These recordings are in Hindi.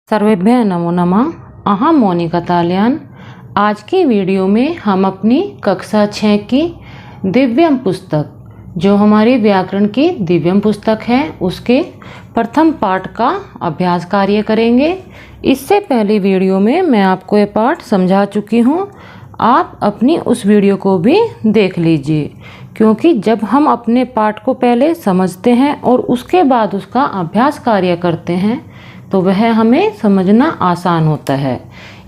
सर्वेभ्यः नमो नमः। अहम मोनिका तालियान। आज की वीडियो में हम अपनी कक्षा 6 की दिव्यम पुस्तक, जो हमारी व्याकरण की दिव्यम पुस्तक है, उसके प्रथम पाठ का अभ्यास कार्य करेंगे। इससे पहले वीडियो में मैं आपको ये पाठ समझा चुकी हूँ। आप अपनी उस वीडियो को भी देख लीजिए, क्योंकि जब हम अपने पाठ को पहले समझते हैं और उसके बाद उसका अभ्यास कार्य करते हैं तो वह हमें समझना आसान होता है।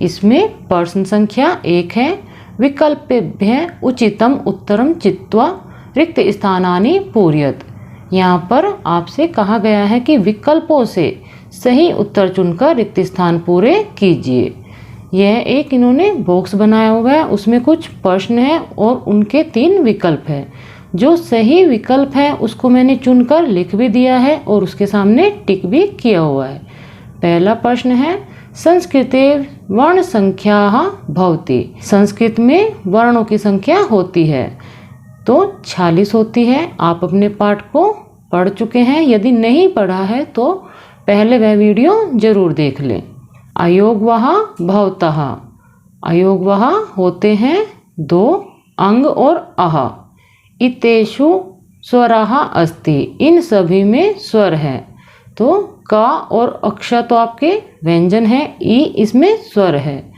इसमें प्रश्न संख्या 1 है, विकल्पेभ्यः उचितम उत्तरम चित्वा रिक्त स्थानानि पूरयत। यहाँ पर आपसे कहा गया है कि विकल्पों से सही उत्तर चुनकर रिक्त स्थान पूरे कीजिए। यह एक इन्होंने बॉक्स बनाया हुआ है, उसमें कुछ प्रश्न है और उनके 3 विकल्प है। जो सही विकल्प है उसको मैंने चुनकर लिख भी दिया है और उसके सामने टिक भी किया हुआ है। पहला प्रश्न है, संस्कृते वर्ण संख्या भवति। संस्कृत में वर्णों की संख्या होती है तो 46 होती है। आप अपने पाठ को पढ़ चुके हैं, यदि नहीं पढ़ा है तो पहले वह वीडियो जरूर देख लें। अयोगवः भवतः। अयोगवः होते हैं 2 अंग और अह। इतेषु स्वरः अस्ति। इन सभी में स्वर है। तो का और अक्ष तो आपके व्यंजन है, ई इसमें स्वर है।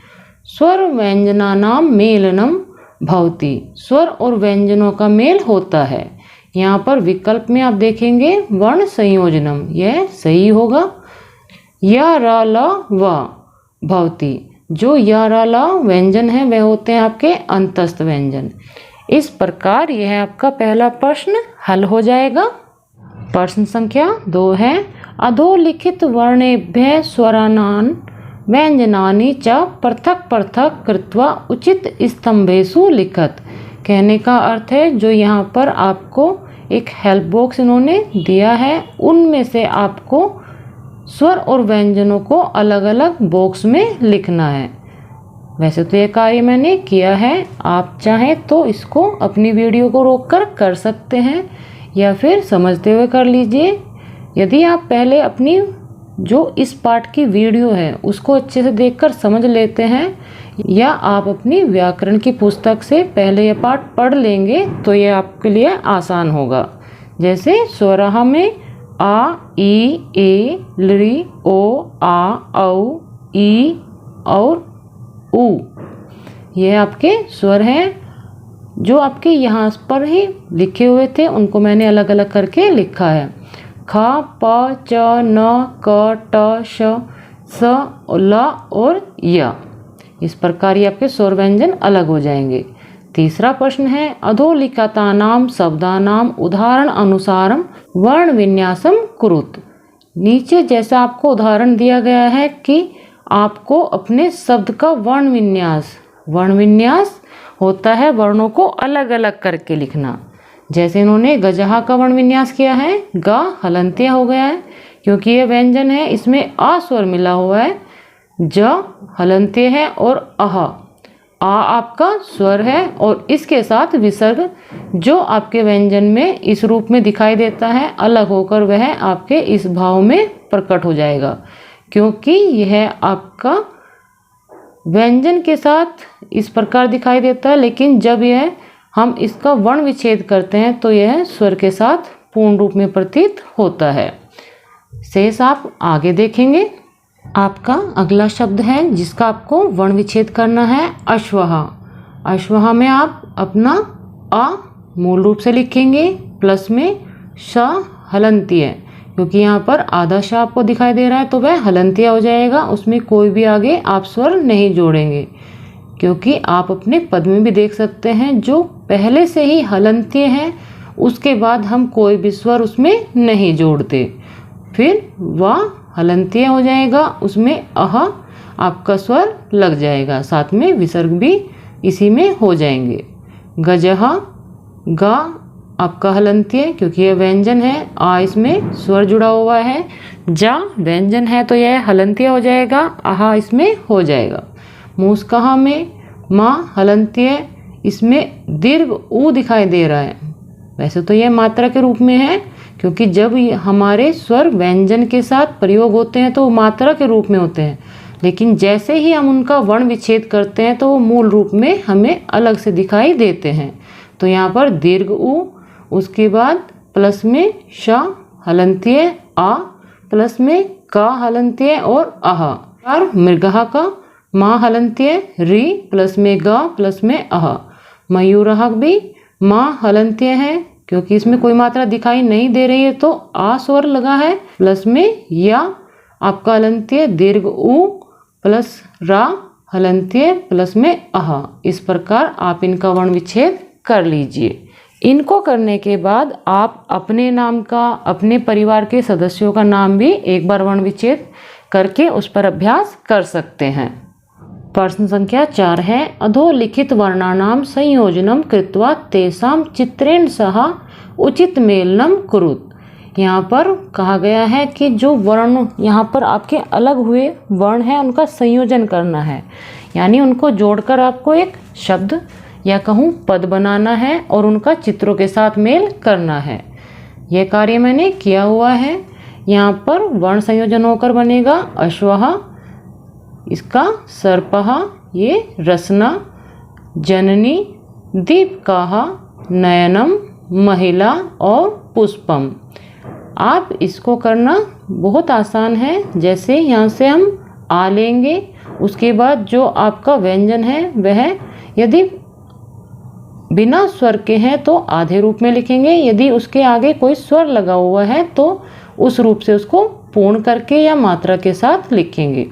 स्वर व्यंजनानाम मेलनम भवति। स्वर और व्यंजनों का मेल होता है। यहाँ पर विकल्प में आप देखेंगे वर्ण संयोजनम, यह सही होगा। य र ल व भवति। जो य र ल व्यंजन है वह होते हैं आपके अंतस्थ व्यंजन। इस प्रकार यह आपका पहला प्रश्न हल हो जाएगा। प्रश्न संख्या 2 है, अधोलिखित वर्णेभ्यः स्वराणां व्यंजनानि च पृथक पृथक कृत्वा उचित स्तंभेषु लिखत। कहने का अर्थ है, जो यहाँ पर आपको एक हेल्प बॉक्स इन्होंने दिया है, उनमें से आपको स्वर और व्यंजनों को अलग अलग बॉक्स में लिखना है। वैसे तो यह कार्य मैंने किया है, आप चाहें तो इसको अपनी वीडियो को रोककर कर सकते हैं या फिर समझते हुए कर लीजिए। यदि आप पहले अपनी जो इस पाठ की वीडियो है उसको अच्छे से देखकर समझ लेते हैं, या आप अपनी व्याकरण की पुस्तक से पहले यह पाठ पढ़ लेंगे तो यह आपके लिए आसान होगा। जैसे स्वरः में आ, ई, ए, लृ, ओ, आ, औ, ई और उ, यह आपके स्वर हैं जो आपके यहाँ पर ही लिखे हुए थे, उनको मैंने अलग अलग करके लिखा है। ख, प, च, न, क, ट, श, स, ल और य। इस प्रकार ये आपके स्वर व्यंजन अलग हो जाएंगे। तीसरा प्रश्न है, अधोलिखितानां शब्दानां उदाहरण अनुसारम वर्ण विन्यासम कुरुत। नीचे जैसा आपको उदाहरण दिया गया है कि आपको अपने शब्द का वर्ण विन्यास होता है वर्णों को अलग अलग करके लिखना। जैसे इन्होंने गजहा का वर्ण विन्यास किया है, ग हलंत्य हो गया है क्योंकि यह व्यंजन है, इसमें आ स्वर मिला हुआ है। ज हलंत्य है और अह, आ आपका स्वर है और इसके साथ विसर्ग जो आपके व्यंजन में इस रूप में दिखाई देता है, अलग होकर वह आपके इस भाव में प्रकट हो जाएगा, क्योंकि यह आपका व्यंजन के साथ इस प्रकार दिखाई देता है, लेकिन जब यह हम इसका वर्ण विच्छेद करते हैं तो यह स्वर के साथ पूर्ण रूप में प्रतीत होता है। शेष आप आगे देखेंगे। आपका अगला शब्द है जिसका आपको वर्ण विच्छेद करना है, अश्वः। अश्वः में आप अपना अ मूल रूप से लिखेंगे, प्लस में श हलंत्य, क्योंकि यहाँ पर आधा श आपको दिखाई दे रहा है तो वह हलंत्य हो जाएगा, उसमें कोई भी आगे आप स्वर नहीं जोड़ेंगे। क्योंकि आप अपने पद में भी देख सकते हैं जो पहले से ही हलंत्य है, उसके बाद हम कोई भी स्वर उसमें नहीं जोड़ते, फिर वह हलंत्य हो जाएगा, उसमें अह आपका स्वर लग जाएगा, साथ में विसर्ग भी इसी में हो जाएंगे। गजह, ग आपका हलंत्य क्योंकि यह व्यंजन है, आ इसमें स्वर जुड़ा हुआ है, जा व्यंजन है तो यह हलंत्य हो जाएगा, आहा इसमें हो जाएगा। मूसकः में माँ हलंत्य, इसमें दीर्घ ऊ दिखाई दे रहा है। वैसे तो यह मात्रा के रूप में है क्योंकि जब हमारे स्वर व्यंजन के साथ प्रयोग होते हैं तो वो मात्रा के रूप में होते हैं, लेकिन जैसे ही हम उनका वर्ण विच्छेद करते हैं तो वो मूल रूप में हमें अलग से दिखाई देते हैं। तो यहाँ पर दीर्घ उ, उसके बाद प्लस में श हलंत्य आ, प्लस में का हलंत्य और आह, और मृगहा का माँ हलंत्य री, प्लस में गा, प्लस में आह। मयूरहा भी माँ हलंत्य है, क्योंकि इसमें कोई मात्रा दिखाई नहीं दे रही है तो आ स्वर लगा है, प्लस में या आपका हलंत्य दीर्घ उ प्लस रा हलंत्य प्लस में आह। इस प्रकार आप इनका वर्ण विच्छेद कर लीजिए। इनको करने के बाद आप अपने नाम का, अपने परिवार के सदस्यों का नाम भी एक बार वर्ण विच्छेद करके उस पर अभ्यास कर सकते हैं। प्रश्न संख्या 4 है, अधोलिखित वर्णानाम संयोजनम कृत्वा तेषां चित्रेण सह उचित मेलनम कुरुत। यहाँ पर कहा गया है कि जो वर्ण यहाँ पर आपके अलग हुए वर्ण हैं उनका संयोजन करना है, यानी उनको जोड़कर आपको एक शब्द या कहूँ पद बनाना है और उनका चित्रों के साथ मेल करना है। यह कार्य मैंने किया हुआ है। यहाँ पर वर्ण संयोजन होकर बनेगा अश्वः, इसका सर्पः, ये रसना, जननी, दीपकाः, नयनम, महिला और पुष्पम। आप इसको करना बहुत आसान है। जैसे यहाँ से हम आ लेंगे, उसके बाद जो आपका व्यंजन है वह यदि बिना स्वर के हैं तो आधे रूप में लिखेंगे, यदि उसके आगे कोई स्वर लगा हुआ है तो उस रूप से उसको पूर्ण करके या मात्रा के साथ लिखेंगे।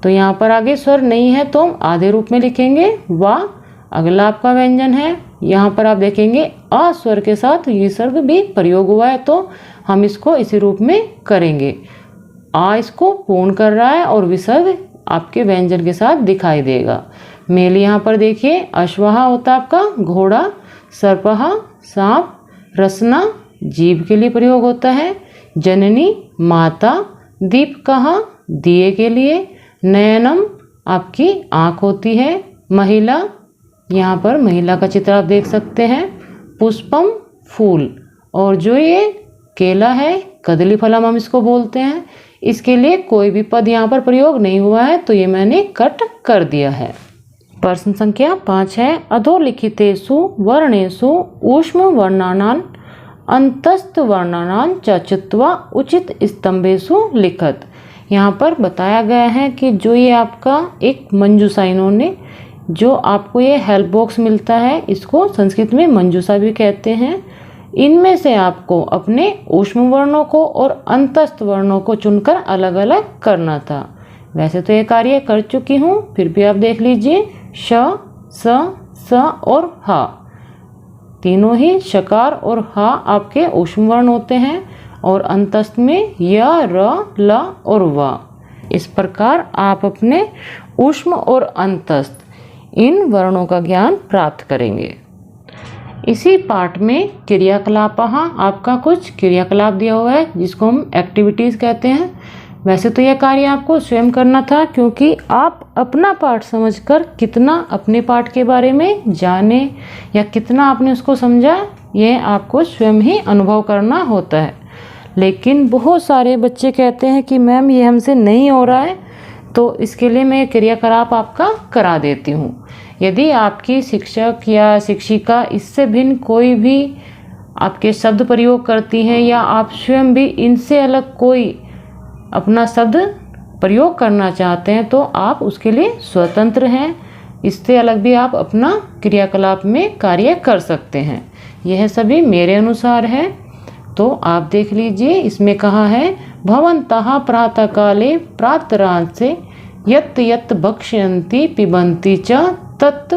तो यहाँ पर आगे स्वर नहीं है तो हम आधे रूप में लिखेंगे। वाह, अगला आपका व्यंजन है, यहाँ पर आप देखेंगे अ स्वर के साथ विसर्ग भी प्रयोग हुआ है तो हम इसको इसी रूप में करेंगे। आ इसको पूर्ण कर रहा है और विसर्ग आपके व्यंजन के साथ दिखाई देगा। मेल यहाँ पर देखिए, अश्वः होता है आपका घोड़ा, सर्पः सांप, रसना जीभ के लिए प्रयोग होता है, जननी माता, दीपकः दिए के लिए, नयनम आपकी आँख होती है, महिला यहाँ पर महिला का चित्र आप देख सकते हैं, पुष्पम फूल, और जो ये केला है कदली फलम हम इसको बोलते हैं। इसके लिए कोई भी पद यहाँ पर प्रयोग नहीं हुआ है तो ये मैंने कट कर दिया है। प्रश्न संख्या 5 है, अधोलिखितेषु वर्णेषु ऊष्म वर्णानां अंतस्थ वर्णानां च चित्वा उचित स्तंभेषु लिखत। यहाँ पर बताया गया है कि जो ये आपका एक मंजूषा, इन्होंने जो आपको ये हेल्प बॉक्स मिलता है, इसको संस्कृत में मंजूषा भी कहते हैं, इनमें से आपको अपने ऊष्म वर्णों को और अंतस्थ वर्णों को चुनकर अलग अलग करना था। वैसे तो ये कार्य कर चुकी हूँ, फिर भी आप देख लीजिए, श, स और हा, तीनों ही शकार और हा आपके ऊष्म वर्ण होते हैं और अंतस्थ में य, र, ल और व। इस प्रकार आप अपने ऊष्म और अंतस्थ इन वर्णों का ज्ञान प्राप्त करेंगे। इसी पाठ में क्रियाकलाप, आपका कुछ क्रियाकलाप दिया हुआ है जिसको हम एक्टिविटीज़ कहते हैं। वैसे तो यह कार्य आपको स्वयं करना था, क्योंकि आप अपना पाठ समझकर कितना अपने पाठ के बारे में जाने या कितना आपने उसको समझा, यह आपको स्वयं ही अनुभव करना होता है। लेकिन बहुत सारे बच्चे कहते हैं कि मैम ये हमसे नहीं हो रहा है, तो इसके लिए मैं क्रियाकलाप आपका करा देती हूँ। यदि आपकी शिक्षक या शिक्षिका इससे भिन्न कोई भी आपके शब्द प्रयोग करती हैं या आप स्वयं भी इनसे अलग कोई अपना शब्द प्रयोग करना चाहते हैं तो आप उसके लिए स्वतंत्र हैं। इससे अलग भी आप अपना क्रियाकलाप में कार्य कर सकते हैं। यह सभी मेरे अनुसार है, तो आप देख लीजिए। इसमें कहा है, भवन्तः प्रातःकाले प्रातरांसे यत् यत् भक्ष्यन्ति पिबन्ति च तत्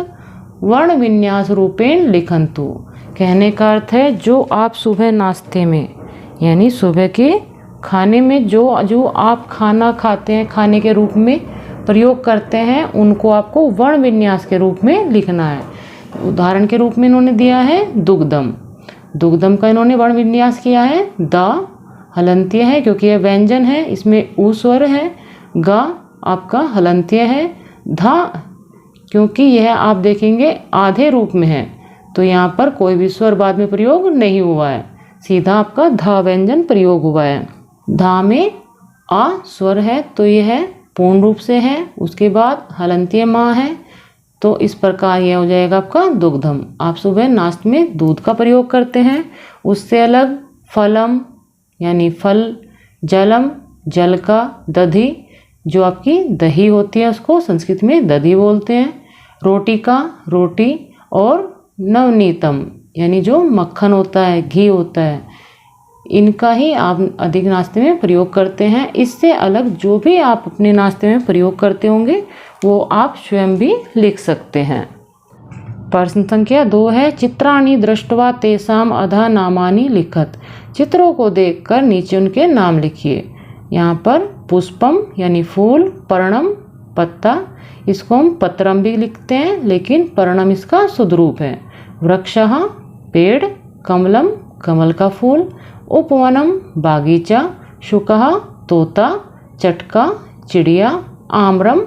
वर्ण विन्यास रूपेण लिखन्तु। कहने का अर्थ है, जो आप सुबह नाश्ते में यानी सुबह के खाने में जो आप खाना खाते हैं, खाने के रूप में प्रयोग करते हैं, उनको आपको वर्ण विन्यास के रूप में लिखना है। उदाहरण के रूप में इन्होंने दिया है दुग्धम। दुग्धम का इन्होंने वर्ण विन्यास किया है, द हलंत्य है क्योंकि यह व्यंजन है, इसमें ऊ स्वर है, ग आपका हलंत्य है, ध क्योंकि यह आप देखेंगे आधे रूप में है तो यहाँ पर कोई भी स्वर बाद में प्रयोग नहीं हुआ है, सीधा आपका धा व्यंजन प्रयोग हुआ है। धा में आ स्वर है तो यह है पूर्ण रूप से है, उसके बाद हलंतीय माँ है, तो इस प्रकार यह हो जाएगा आपका दुग्धम। आप सुबह नाश्ते में दूध का प्रयोग करते हैं, उससे अलग फलम यानी फल, जलम जल का, दधी जो आपकी दही होती है उसको संस्कृत में दधी बोलते हैं, रोटी का रोटी, और नवनीतम यानी जो मक्खन होता है, घी होता है, इनका ही आप अधिक नाश्ते में प्रयोग करते हैं। इससे अलग जो भी आप अपने नाश्ते में प्रयोग करते होंगे वो आप स्वयं भी लिख सकते हैं। प्रश्न संख्या 2 है, चित्राणि दृष्ट्वा तेषाम अधः नामानि लिखत। चित्रों को देखकर नीचे उनके नाम लिखिए। यहाँ पर पुष्पम यानी फूल, पर्णम पत्ता, इसको हम पत्रम भी लिखते हैं लेकिन पर्णम इसका शुद्ध रूप है। वृक्षः पेड़, कमलम कमल का फूल, उपवनम बागीचा, शुकः तोता, चटका चिड़िया, आम्रम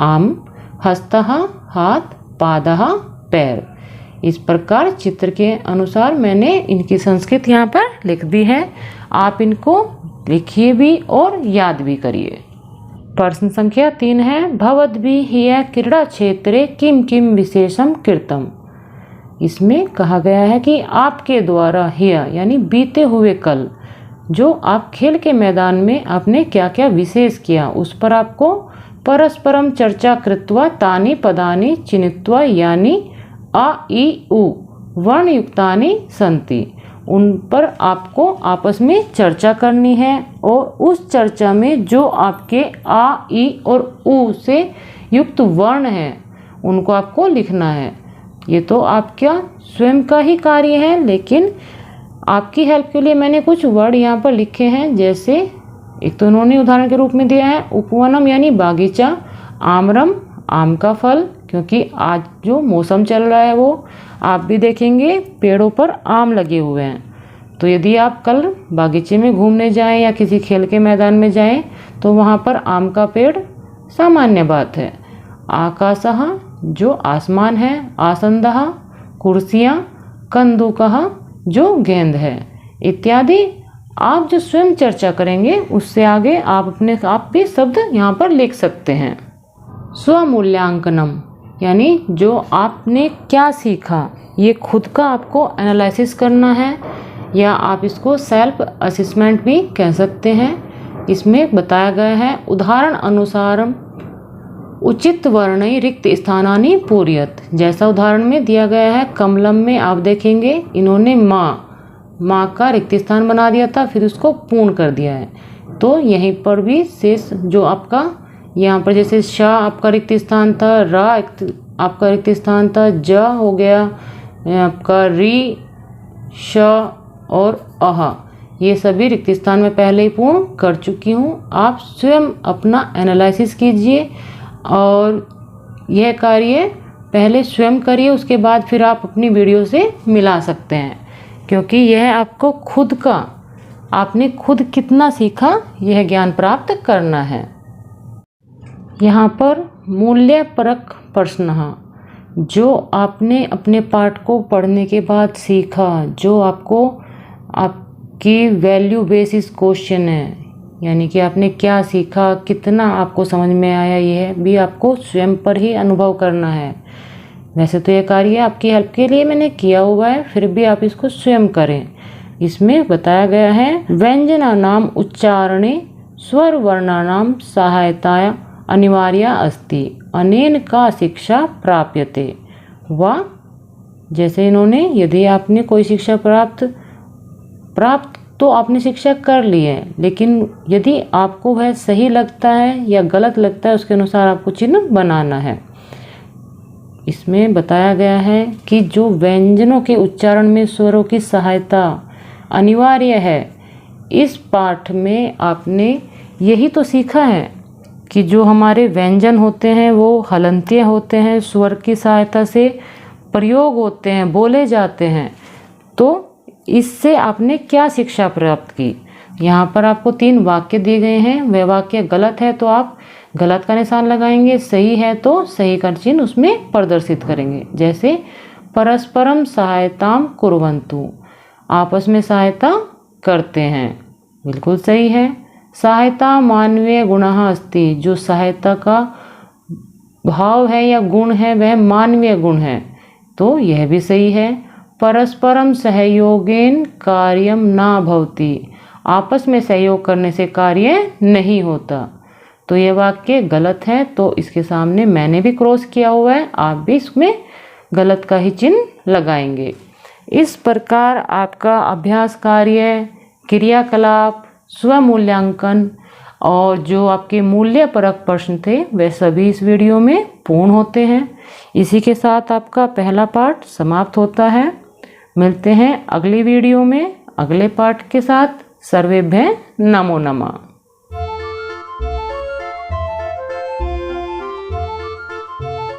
आम, हस्तः हाथ, पादः पैर। इस प्रकार चित्र के अनुसार मैंने इनकी संस्कृत यहाँ पर लिख दी है। आप इनको लिखिए भी और याद भी करिए। प्रश्न संख्या 3 है, भवद्भिः ह्यः क्रीड़ा क्षेत्रे किम किम विशेषम कृतम्। इसमें कहा गया है कि आपके द्वारा ह्यः यानी बीते हुए कल जो आप खेल के मैदान में आपने क्या क्या विशेष किया उस पर आपको परस्परम चर्चा कृत्वा तानि पदानि चिन्हित्वा यानी आ ई उ वर्णयुक्तानि सन्ति। उन पर आपको आपस में चर्चा करनी है और उस चर्चा में जो आपके आ ई और उ से युक्त वर्ण है उनको आपको लिखना है। ये तो आपका स्वयं का ही कार्य है, लेकिन आपकी हेल्प के लिए मैंने कुछ वर्ड यहाँ पर लिखे हैं। जैसे एक तो उन्होंने उदाहरण के रूप में दिया है उपवनम यानी बागीचा, आम्रम आम का फल, क्योंकि आज जो मौसम चल रहा है वो आप भी देखेंगे पेड़ों पर आम लगे हुए हैं। तो यदि आप कल बागीचे में घूमने जाएं या किसी खेल के मैदान में जाएं तो वहाँ पर आम का पेड़ सामान्य बात है। आकाशः जो आसमान है, आसंदः कुर्सियाँ, कंदुकः जो गेंद है इत्यादि। आप जो स्वयं चर्चा करेंगे उससे आगे आप अपने आप भी शब्द यहाँ पर लिख सकते हैं। स्वमूल्यांकनम यानी जो आपने क्या सीखा ये खुद का आपको एनालिसिस करना है, या आप इसको सेल्फ असेसमेंट भी कह सकते हैं। इसमें बताया गया है उदाहरण अनुसार उचित वर्णय रिक्त स्थानानि पूर्यत। जैसा उदाहरण में दिया गया है कमलम में आप देखेंगे इन्होंने माँ का रिक्त स्थान बना दिया था, फिर उसको पूर्ण कर दिया है। तो यहीं पर भी शेष जो आपका यहाँ पर जैसे शा आपका रिक्त स्थान था, रा आपका रिक्त स्थान था, ज हो गया आपका री, श और अह, ये सभी रिक्त स्थान में पहले ही पूर्ण कर चुकी हूँ। आप स्वयं अपना एनालिसिस कीजिए और यह कार्य पहले स्वयं करिए, उसके बाद फिर आप अपनी वीडियो से मिला सकते हैं, क्योंकि यह आपको खुद का आपने खुद कितना सीखा यह ज्ञान प्राप्त करना है। यहाँ पर मूल्यपरक प्रश्न जो आपने अपने पाठ को पढ़ने के बाद सीखा, जो आपको आपकी वैल्यू बेसिस क्वेश्चन है, यानी कि आपने क्या सीखा, कितना आपको समझ में आया, यह भी आपको स्वयं पर ही अनुभव करना है। वैसे तो यह कार्य आपकी हेल्प के लिए मैंने किया हुआ है, फिर भी आप इसको स्वयं करें। इसमें बताया गया है व्यंजनानाम उच्चारणे स्वर वर्णानाम सहायताया अनिवार्या अस्ति अनेन का शिक्षा प्राप्यते। व जैसे इन्होंने यदि आपने कोई शिक्षा प्राप्त तो आपने शिक्षा कर ली है, लेकिन यदि आपको वह सही लगता है या गलत लगता है उसके अनुसार आपको चिन्ह बनाना है। इसमें बताया गया है कि जो व्यंजनों के उच्चारण में स्वरों की सहायता अनिवार्य है, इस पाठ में आपने यही तो सीखा है कि जो हमारे व्यंजन होते हैं वो हलंतीय होते हैं, स्वर की सहायता से प्रयोग होते हैं, बोले जाते हैं। तो इससे आपने क्या शिक्षा प्राप्त की। यहाँ पर आपको 3 वाक्य दिए गए हैं। वह वाक्य गलत है तो आप गलत का निशान लगाएंगे, सही है तो सही का चिन्ह उसमें प्रदर्शित करेंगे। जैसे परस्परम सहायताम कुर्वन्तु, आपस में सहायता करते हैं। बिल्कुल सही है। सहायता मानवीय गुणः अस्ति, जो सहायता का भाव है या गुण है वह मानवीय गुण है, तो यह भी सही है। परस्परम सहयोगेन कार्यम न भवति, आपस में सहयोग करने से कार्य नहीं होता, तो यह वाक्य गलत है। तो इसके सामने मैंने भी क्रॉस किया हुआ है, आप भी इसमें गलत का ही चिन्ह लगाएंगे। इस प्रकार आपका अभ्यास कार्य, क्रियाकलाप, स्वमूल्यांकन और जो आपके मूल्यपरक प्रश्न थे वे सभी इस वीडियो में पूर्ण होते हैं। इसी के साथ आपका पहला पाठ समाप्त होता है। मिलते हैं अगली वीडियो में अगले पाठ के साथ। सर्वेभ्यः नमो नमः।